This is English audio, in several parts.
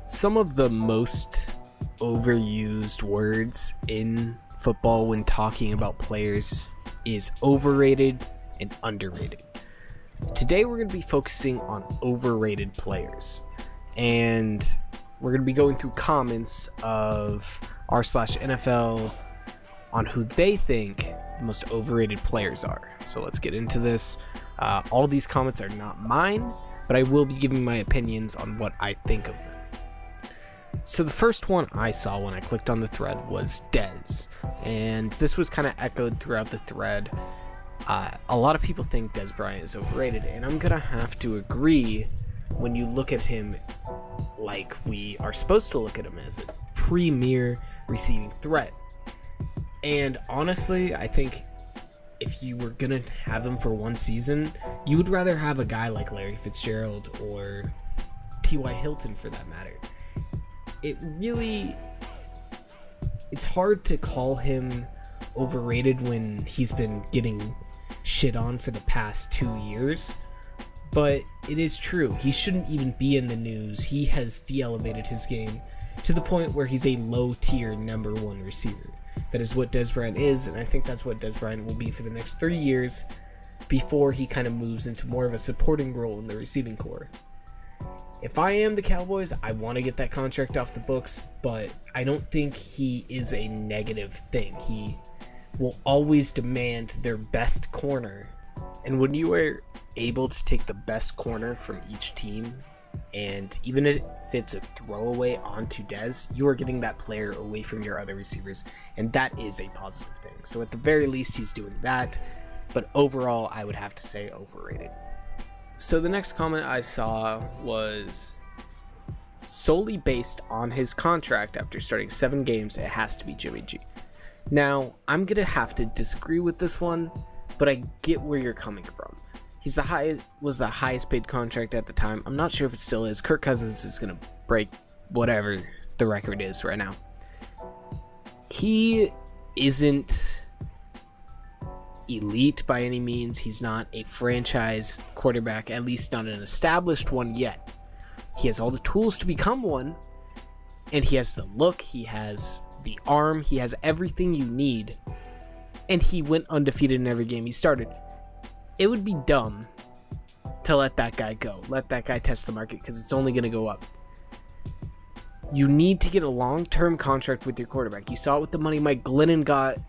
Some of the most overused words in football when talking about players is overrated and underrated. Today we're going to be focusing on overrated players, and we're going to be going through comments of r/NFL on who they think the most overrated players are. So let's get into this. All these comments are not mine, but I will be giving my opinions on what I think of them. So the first one I saw when I clicked on the thread was Dez, and this was kind of echoed throughout the thread. A lot of people think Dez Bryant is overrated, and I'm gonna have to agree when you look at him like we are supposed to look at him, as a premier receiving threat. And honestly, I think if you were gonna have him for one season, you would rather have a guy like Larry Fitzgerald or T.Y. Hilton for that matter. It's hard to call him overrated when he's been getting shit on for the past 2 years, but it is true. He shouldn't even be in the news. He has de-elevated his game to the point where he's a low-tier number one receiver. That is what Dez Bryant is, and I think that's what Dez Bryant will be for the next 3 years before he kind of moves into more of a supporting role in the receiving corps. If I am the Cowboys, I want to get that contract off the books, but I don't think he is a negative thing. He will always demand their best corner. And when you are able to take the best corner from each team, and even if it's a throwaway onto Dez, you are getting that player away from your other receivers, and that is a positive thing. So at the very least, he's doing that, but overall, I would have to say overrated. So the next comment I saw was solely based on his contract after starting 7 games, it has to be Jimmy G. Now, I'm going to have to disagree with this one, but I get where you're coming from. Was the highest paid contract at the time. I'm not sure if it still is. Kirk Cousins is going to break whatever the record is right now. He isn't elite by any means. He's not a franchise quarterback, at least not an established one yet. He has all the tools to become one, and he has the look, he has the arm, he has everything you need, and he went undefeated in every game he started. It would be dumb to let that guy go, let that guy test the market, because it's only going to go up. You need to get a long-term contract with your quarterback. You saw it with the money Mike Glennon got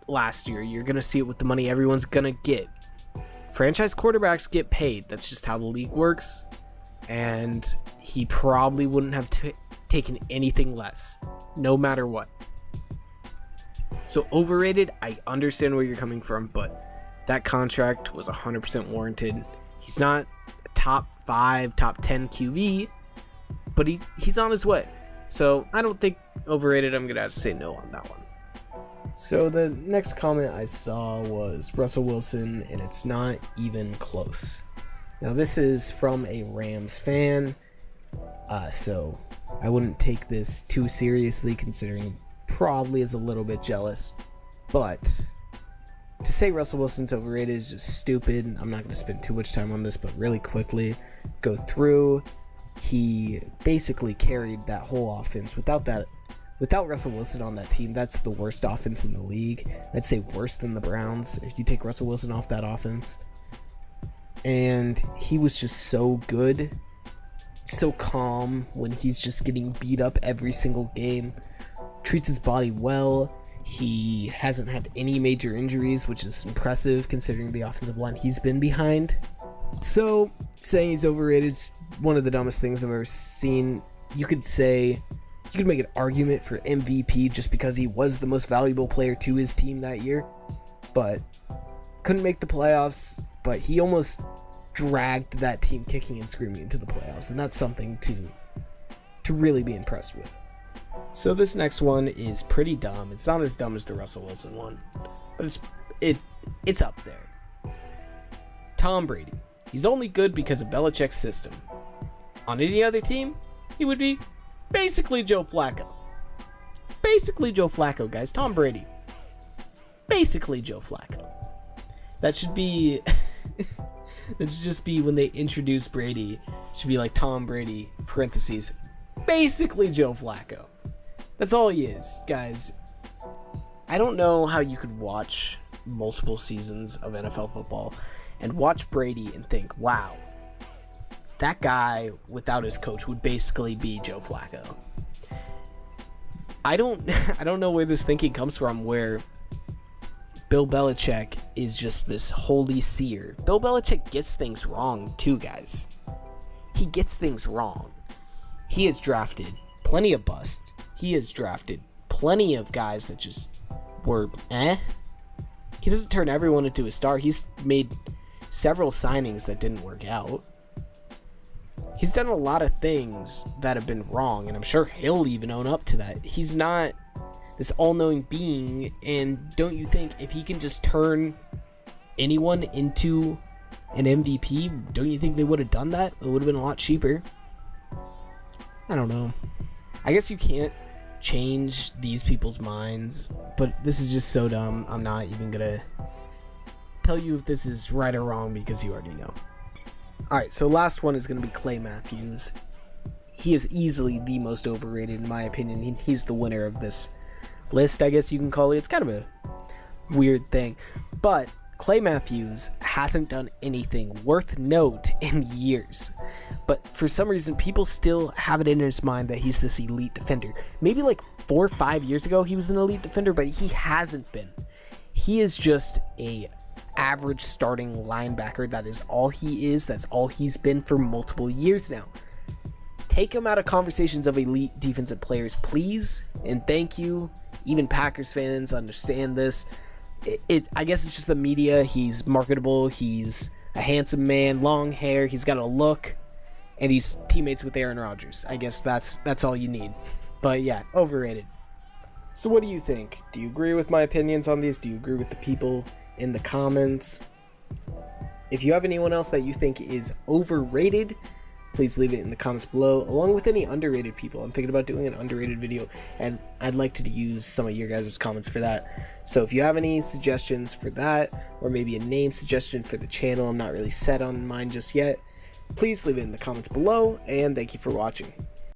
last year. You're going to see it with the money everyone's going to get. Franchise quarterbacks get paid. That's just how the league works. And he probably wouldn't have taken anything less, no matter what. So overrated, I understand where you're coming from, but that contract was 100% warranted. He's not a top 5, top 10 QB, but he's on his way. So I don't think overrated. I'm going to have to say no on that one. So the next comment I saw was Russell Wilson, and it's not even close. Now this is from a Rams fan, so I wouldn't take this too seriously, considering he probably is a little bit jealous. But to say Russell Wilson's overrated is just stupid. I'm not going to spend too much time on this, but really quickly go through. He basically carried that whole offense. Without Russell Wilson on that team, that's the worst offense in the league. I'd say worse than the Browns if you take Russell Wilson off that offense. And he was just so good, so calm when he's just getting beat up every single game. Treats his body well. He hasn't had any major injuries, which is impressive considering the offensive line he's been behind. So saying he's overrated is one of the dumbest things I've ever seen. You could make an argument for MVP just because he was the most valuable player to his team that year, but couldn't make the playoffs. But he almost dragged that team kicking and screaming into the playoffs, and that's something to really be impressed with. So this next one is pretty dumb. It's not as dumb as the Russell Wilson one, but it's up there. Tom Brady. He's only good because of Belichick's system. On any other team, he would be basically Joe Flacco. Basically Joe Flacco, guys. Tom Brady. Basically Joe Flacco. That should be It should just be when they introduce Brady, it should be like Tom Brady, parentheses, basically Joe Flacco. That's all he is, guys. I don't know how you could watch multiple seasons of NFL football and watch Brady and think, wow, that guy without his coach would basically be Joe Flacco. I don't know where this thinking comes from, where Bill Belichick is just this holy seer. Bill Belichick gets things wrong too, guys. He gets things wrong. He has drafted plenty of busts. He has drafted plenty of guys that just were He doesn't turn everyone into a star. He's made several signings that didn't work out. He's done a lot of things that have been wrong, and I'm sure he'll even own up to that. He's not this all-knowing being, and don't you think if he can just turn anyone into an MVP, don't you think they would have done that? It would have been a lot cheaper. I don't know. I guess you can't change these people's minds, but this is just so dumb. I'm not even gonna tell you if this is right or wrong because you already know. Alright, so last one is going to be Clay Matthews. He is easily the most overrated in my opinion. He's the winner of this list, I guess you can call it. It's kind of a weird thing. But Clay Matthews hasn't done anything worth note in years. But for some reason, people still have it in his mind that he's this elite defender. Maybe like 4 or 5 years ago, he was an elite defender, but he hasn't been. He is just a average starting linebacker. That is all he is. That's all he's been for multiple years now. Take him out of conversations of elite defensive players, please, and thank you. Even Packers fans understand this. I guess it's just the media. He's marketable. He's a handsome man, long hair. He's got a look, and he's teammates with Aaron Rodgers. I guess that's all you need. But yeah, overrated. So what do you think? Do you agree with my opinions on these? Do you agree with the people in the comments? If you have anyone else that you think is overrated, please leave it in the comments below, along with any underrated people. I'm thinking about doing an underrated video, and I'd like to use some of your guys' comments for that. So if you have any suggestions for that, or maybe a name suggestion for the channel, I'm not really set on mine just yet, please leave it in the comments below, and thank you for watching.